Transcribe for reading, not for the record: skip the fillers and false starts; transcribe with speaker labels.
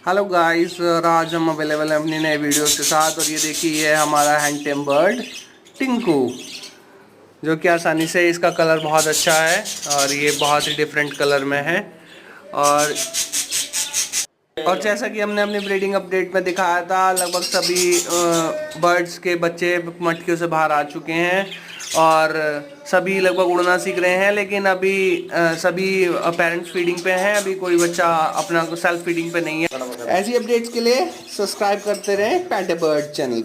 Speaker 1: Hello guys, और आज हम अवेलेबल हैं अपनी नए वीडियोस के साथ। और ये देखिए, ये है हमारा हैंड टेम बर्ड टिंकू, जो कि आसानी से, इसका कलर बहुत अच्छा है और ये बहुत ही डिफरेंट कलर में है। और जैसा कि हमने अपनी ब्रीडिंग अपडेट में दिखाया था, लगभग सभी बर्ड्स के बच्चे मटकियों से बाहर आ चुके हैं और सभी लगभग उड़ना सीख रहे हैं। लेकिन अभी सभी पेरेंट्स फीडिंग पे हैं, अभी कोई बच्चा अपना सेल्फ फीडिंग पे नहीं है। ऐसी अपडेट्स के लिए सब्सक्राइब करते रहें पैंटे बर्ड चैनल।